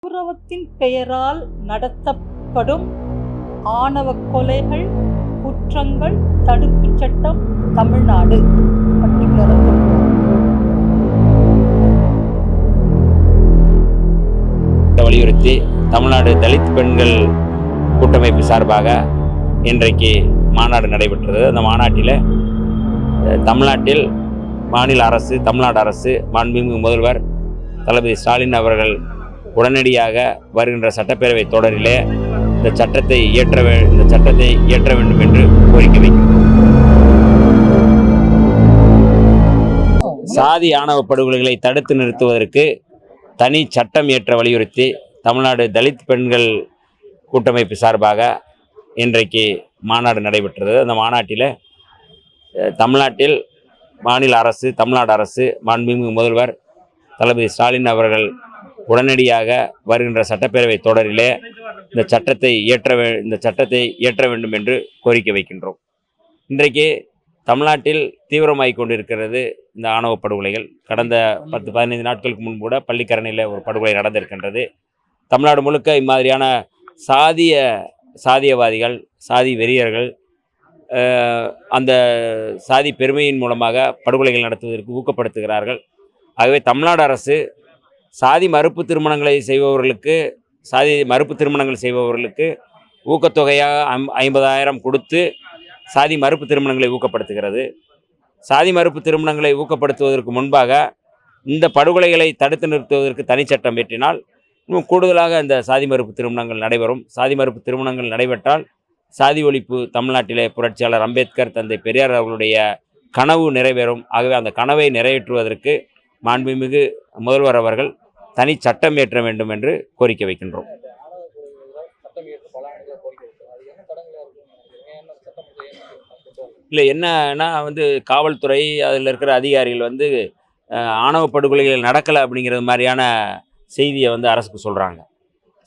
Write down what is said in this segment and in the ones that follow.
கௌரவத்தின் பெயரால் நடத்தப்படும் ஆணவக் கொலைகள், குற்றங்கள் தடுப்புச் சட்டம் தமிழ்நாடு வலியுறுத்தி தமிழ்நாடு தலித் பெண்கள் கூட்டமைப்பு சார்பாக இன்றைக்கு மாநாடு நடைபெற்றது. அந்த மாநாட்டில் தமிழ்நாட்டில் மாநில அரசு, தமிழ்நாடு அரசு, மாண்புமிகு முதல்வர் தளபதி ஸ்டாலின் அவர்கள் உடனடியாக வருகின்ற சட்டப்பேரவை தொடரிலே இந்த சட்டத்தை இயற்ற வேண்டும் என்று கோரிக்கை வைக்கிறோம். சாதி ஆணவ படுகொலைகளை தடுத்து நிறுத்துவதற்கு தனி சட்டம் இயற்ற வலியுறுத்தி தமிழ்நாடு தலித் பெண்கள் கூட்டமைப்பு சார்பாக இன்றைக்கு மாநாடு நடைபெற்றது. அந்த மாநாட்டில் தமிழ்நாட்டில் மாநில அரசு, தமிழ்நாடு அரசு, மாண்புமிகு முதல்வர் தளபதி ஸ்டாலின் அவர்கள் உடனடியாக வருகின்ற சட்டப்பேரவை தொடரிலே இந்த சட்டத்தை இயற்ற வேண்டும் என்று கோரிக்கை வைக்கின்றோம். இன்றைக்கு தமிழ்நாட்டில் தீவிரமாகிக் கொண்டிருக்கிறது இந்த ஆணவ படுகொலைகள். கடந்த 10-15 நாட்களுக்கு முன்பு கூட பள்ளிக்கரணையில் ஒரு படுகொலை நடந்திருக்கின்றது. தமிழ்நாடு முழுக்க இம்மாதிரியான சாதியவாதிகள், சாதி வெறியர்கள் அந்த சாதி பெருமையின் மூலமாக படுகொலைகள் நடத்துவதற்கு ஊக்கப்படுத்துகிறார்கள். ஆகவே தமிழ்நாடு அரசு சாதி மறுப்பு திருமணங்கள் செய்பவர்களுக்கு ஊக்கத்தொகையாக 50,000 கொடுத்து சாதி மறுப்பு திருமணங்களை ஊக்கப்படுத்துகிறது. சாதி மறுப்பு திருமணங்களை ஊக்கப்படுத்துவதற்கு முன்பாக இந்த படுகொலைகளை தடுத்து நிறுத்துவதற்கு தனிச்சட்டம் இயற்றினால் இன்னும் கூடுதலாக இந்த சாதி மறுப்பு திருமணங்கள் நடைபெறும். சாதி மறுப்பு திருமணங்கள் நடைபெற்றால் சாதி ஒழிப்பு தமிழ்நாட்டிலே புரட்சியாளர் அம்பேத்கர், தந்தை பெரியார் அவர்களுடைய கனவு நிறைவேறும். ஆகவே அந்த கனவை நிறைவேற்றுவதற்கு மாண்புமிகு முதல்வர் அவர்கள் தனி சட்டம் இயற்ற வேண்டும் என்று கோரிக்கை வைக்கின்றோம். இல்லை, என்னன்னா காவல்துறை, அதில் இருக்கிற அதிகாரிகள் ஆணவ படுகொலைகள் நடக்கலை அப்படிங்கிறது மாதிரியான செய்தியை அரசுக்கு சொல்கிறாங்க.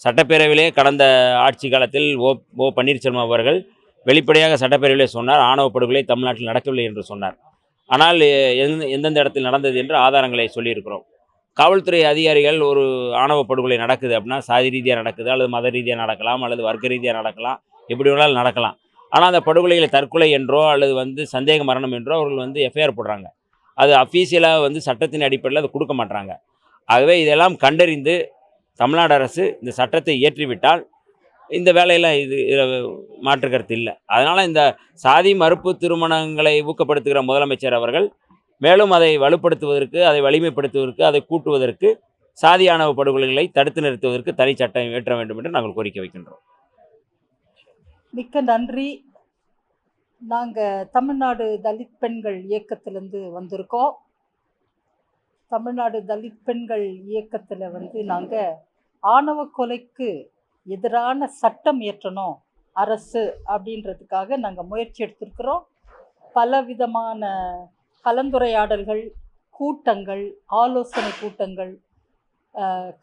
சட்டப்பேரவையிலே கடந்த ஆட்சி காலத்தில் ஓ பன்னீர்செல்வம் அவர்கள் வெளிப்படையாக சட்டப்பேரவையிலே சொன்னார், ஆணவ படுகொலை தமிழ்நாட்டில் நடக்கவில்லை என்று சொன்னார். ஆனால் எந்தெந்த இடத்தில் நடந்தது என்று ஆதாரங்களை சொல்லியிருக்கிறோம். காவல்துறை அதிகாரிகள் ஒரு ஆணவ படுகொலை நடக்குது அப்படின்னா சாதி ரீதியாக நடக்குது, அல்லது மத ரீதியாக நடக்கலாம், அல்லது வர்க்க ரீதியாக நடக்கலாம், எப்படி வேணாலும் நடக்கலாம். ஆனால் அந்த படுகொலைகளை தற்கொலை என்றோ அல்லது சந்தேக மரணம் என்றோ அவர்கள் எஃப்ஐஆர் போடுறாங்க. அது அஃபீஷியலாக சட்டத்தின் அடிப்படையில் அதை கொடுக்க மாட்டாங்க. ஆகவே இதெல்லாம் கண்டறிந்து தமிழ்நாடு அரசு இந்த சட்டத்தை இயற்றிவிட்டால் இந்த வேலையெல்லாம் மாற்று கருத்து இல்லை. அதனால் இந்த சாதி மறுப்பு திருமணங்களை ஊக்கப்படுத்துகிற முதலமைச்சர் அவர்கள் மேலும் அதை வலுப்படுத்துவதற்கு, அதை வலிமைப்படுத்துவதற்கு, அதை கூட்டுவதற்கு, சாதி ஆணவ படுகொலைகளை தடுத்து நிறுத்துவதற்கு தனி சட்டம் இயற்ற வேண்டும் என்று நாங்கள் கோரிக்கை வைக்கின்றோம். மிக்க நன்றி. நாங்கள் தமிழ்நாடு தலித் பெண்கள் இயக்கத்திலேருந்து வந்திருக்கோம். தமிழ்நாடு தலித் பெண்கள் இயக்கத்தில் நாங்கள் ஆணவ கொலைக்கு எதிரான சட்டம் இயற்றணும் அரசு அப்படின்றதுக்காக நாங்கள் முயற்சி எடுத்திருக்கிறோம். பலவிதமான கலந்துரையாடல்கள், கூட்டங்கள், ஆலோசனை கூட்டங்கள்,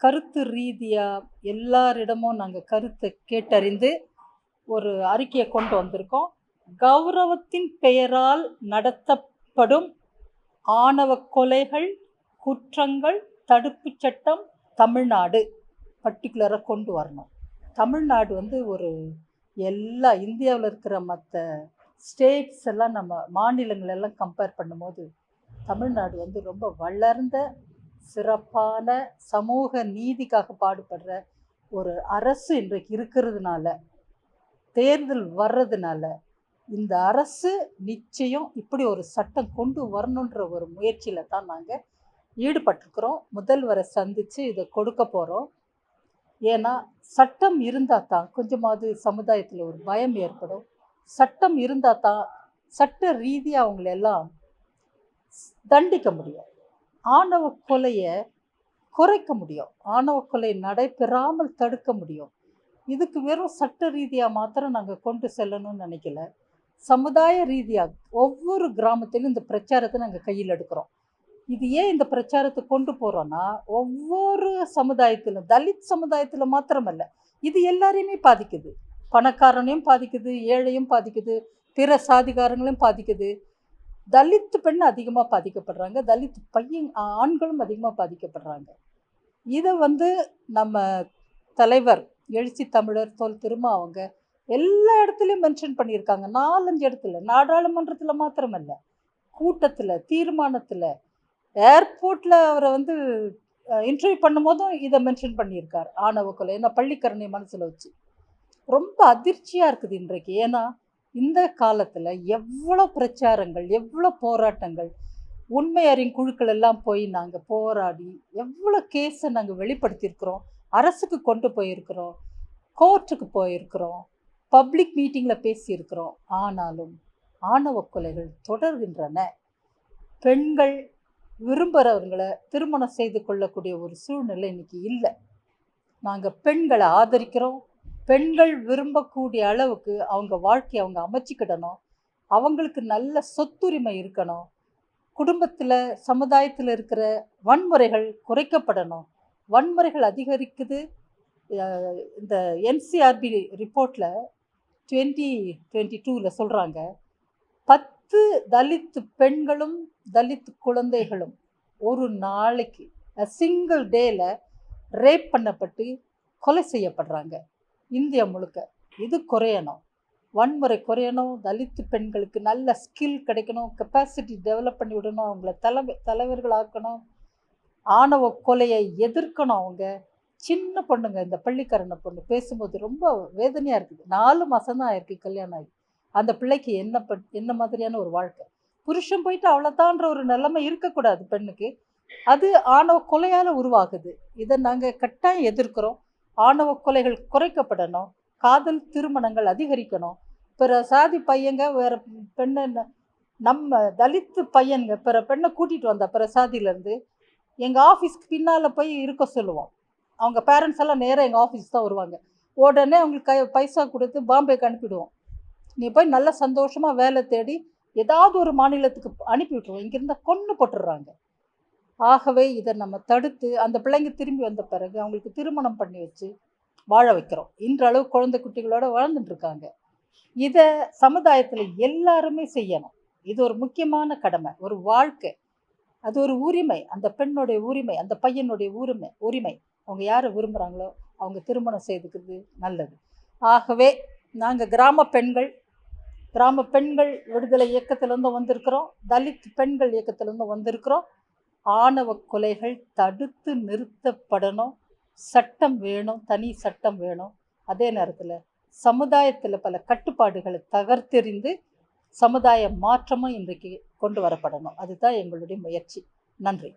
கருத்து ரீதியாக எல்லாரிடமும் நாங்கள் கருத்தை கேட்டறிந்து ஒரு அறிக்கையை கொண்டு வந்திருக்கோம். கௌரவத்தின் பெயரால் நடத்தப்படும் ஆணவ கொலைகள், குற்றங்கள் தடுப்புச் சட்டம் தமிழ்நாடு பர்டிகுலராக கொண்டு வரணும். தமிழ்நாடு ஒரு எல்லா இந்தியாவில் இருக்கிற மற்ற ஸ்டேட்ஸ் எல்லாம், நம்ம மாநிலங்களெல்லாம் கம்பேர் பண்ணும்போது தமிழ்நாடு ரொம்ப வளர்ந்த சிறப்பான சமூக நீதிக்காக பாடுபடுற ஒரு அரசு இன்றைக்கு இருக்கிறதுனால, தேர்தல் வர்றதுனால இந்த அரசு நிச்சயம் இப்படி ஒரு சட்டம் கொண்டு வரணுன்ற ஒரு முயற்சியில் தான் நாங்கள் ஈடுபட்டிருக்கிறோம். முதல்வரை சந்தித்து இதை கொடுக்க போகிறோம். ஏன்னா சட்டம் இருந்தால் தான் கொஞ்சமாவது சமுதாயத்தில் ஒரு பயம் ஏற்படும். சட்டம் இருந்தால் தான் சட்ட ரீதியாக அவங்களெல்லாம் தண்டிக்க முடியும், ஆணவ கொலையை குறைக்க முடியும், ஆணவ கொலை நடைபெறாமல் தடுக்க முடியும். இதுக்கு வெறும் சட்ட ரீதியாக மாத்திரம் நாங்கள் கொண்டு செல்லணும்னு நினைக்கல. சமுதாய ரீதியாக ஒவ்வொரு கிராமத்திலும் இந்த பிரச்சாரத்தை நாங்கள் கையில் எடுக்கிறோம். இது ஏன் இந்த பிரச்சாரத்தை கொண்டு போகிறோன்னா, ஒவ்வொரு சமுதாயத்திலும், தலித் சமுதாயத்தில் மாத்திரமல்ல, இது எல்லாரையுமே பாதிக்குது. பணக்காரனையும் பாதிக்குது, ஏழையும் பாதிக்குது, பிற சாதிகாரங்களையும் பாதிக்குது. தலித்து பெண் அதிகமாக பாதிக்கப்படுறாங்க, தலித் ஆண்களும் அதிகமாக பாதிக்கப்படுறாங்க. இதை நம்ம தலைவர் எழுச்சி தமிழர் தொல் திருமா அவங்க எல்லா இடத்துலையும் மென்ஷன் பண்ணியிருக்காங்க. 4-5 இடத்துல, நாடாளுமன்றத்தில் மாத்திரமல்ல, கூட்டத்தில், தீர்மானத்தில், ஏர்போர்ட்டில் அவரை வந்து இன்டர்வியூ பண்ணும்போதும் இதை மென்ஷன் பண்ணியிருக்கார். ஆணவ கொலை ஏன்னா பள்ளிக்கரணை மனசில் வச்சு ரொம்ப அதிர்ச்சியாக இருக்குது இன்றைக்கு. ஏன்னா இந்த காலத்தில் எவ்வளோ பிரச்சாரங்கள், எவ்வளோ போராட்டங்கள், உண்மை அறியும் குழுக்கள் எல்லாம் போய் நாங்கள் போராடி எவ்வளோ கேஸை நாங்கள் வெளிப்படுத்தியிருக்கிறோம், அரசுக்கு கொண்டு போயிருக்கிறோம், கோர்ட்டுக்கு போயிருக்கிறோம், பப்ளிக் மீட்டிங்கில் பேசியிருக்கிறோம். ஆனாலும் ஆணவ கொலைகள் தொடர்கின்றன. பெண்கள் விரும்புகிறவங்களை திருமணம் செய்து கொள்ளக்கூடிய ஒரு சூழ்நிலை இன்னைக்கு இல்லை. நாங்கள் பெண்களை ஆதரிக்கிறோம். பெண்கள் விரும்பக்கூடிய அளவுக்கு அவங்க வாழ்க்கையை அவங்க அமைச்சிக்கிடணும். அவங்களுக்கு நல்ல சொத்துரிமை இருக்கணும். குடும்பத்தில், சமுதாயத்தில் இருக்கிற வன்முறைகள் குறைக்கப்படணும். வன்முறைகள் அதிகரிக்குது. இந்த NCRB ரிப்போர்ட்டில் 2022 சொல்கிறாங்க, 10 தலித் பெண்களும் தலித் குழந்தைகளும் ஒரு நாளைக்கு சிங்கிள் டேல ரேப் பண்ணப்பட்டு கொலை செய்யப்படுறாங்க இந்தியா முழுக்க. இது குறையணும், வன்முறை குறையணும். தலித் பெண்களுக்கு நல்ல ஸ்கில் கிடைக்கணும், கெப்பாசிட்டி டெவலப் பண்ணி விடணும், அவங்கள தலைவர்களாக்கணும். ஆணவ கொலையை எதிர்க்கணும். அவங்க சின்ன பொண்ணுங்க, இந்த பள்ளிக்கரணை பொண்ணு பேசும்போது ரொம்ப வேதனையாக இருக்குது. 4 மாதம் தான் ஆயிருக்கு கல்யாணம் ஆகி. அந்த பிள்ளைக்கு என்ன மாதிரியான ஒரு வாழ்க்கை? புருஷன் போயிட்டு அவ்வளோதான்ற ஒரு நிலைமை இருக்கக்கூடாது பெண்ணுக்கு. அது ஆணவ கொலையால் உருவாகுது. இதை நாங்கள் கட்டாயம் எதிர்க்கிறோம். ஆணவ கொலைகள் குறைக்கப்படணும். காதல் திருமணங்கள் அதிகரிக்கணும். பிற சாதி பையங்க வேறு பெண்ணை, நம்ம தலித்து பையனுங்க பிற பெண்ணை கூட்டிகிட்டு வந்தா பிற சாதியிலேருந்து எங்கள் ஆஃபீஸ்க்கு பின்னால் போய் இருக்க சொல்லுவோம். அவங்க பேரண்ட்ஸ் எல்லாம் நேராக எங்கள் ஆஃபீஸ் தான் வருவாங்க. உடனே அவங்களுக்கு பைசா கொடுத்து பாம்பேக்கு அனுப்பிடுவோம். நீ போய் நல்ல சந்தோஷமாக வேலை தேடி ஏதாவது ஒரு மாநிலத்துக்கு அனுப்பி விட்டுருவோம். இங்கேருந்தா கொன்று போட்டுடுறாங்க. ஆகவே இதை நம்ம தடுத்து அந்த பிள்ளைங்க திரும்பி வந்த பிறகு அவங்களுக்கு திருமணம் பண்ணி வச்சு வாழ வைக்கிறோம். இன்றளவு குழந்தை குட்டிகளோடு வாழ்ந்துட்டுருக்காங்க. இதை சமுதாயத்தில் எல்லாருமே செய்யணும். இது ஒரு முக்கியமான கடமை, ஒரு வாழ்க்கை, அது ஒரு உரிமை. அந்த பெண்ணுடைய உரிமை, அந்த பையனுடைய உரிமை. அவங்க யாரை விரும்புகிறாங்களோ அவங்க திருமணம் செய்துக்கிறது நல்லது. ஆகவே நாங்கள் கிராம பெண்கள் விடுதலை இயக்கத்திலேருந்து வந்திருக்கிறோம், தலித் பெண்கள் இயக்கத்திலேருந்து வந்திருக்கிறோம். ஆணவ கொலைகள் தடுத்து நிறுத்தப்படணும். சட்டம் வேணும், தனி சட்டம் வேணும். அதே நேரத்தில் சமுதாயத்தில் பல கட்டுப்பாடுகளை தகர்த்தெறிந்து சமுதாய மாற்றமும் இன்றைக்கு கொண்டு வரப்படணும். அதுதான் எங்களுடைய முயற்சி. நன்றி.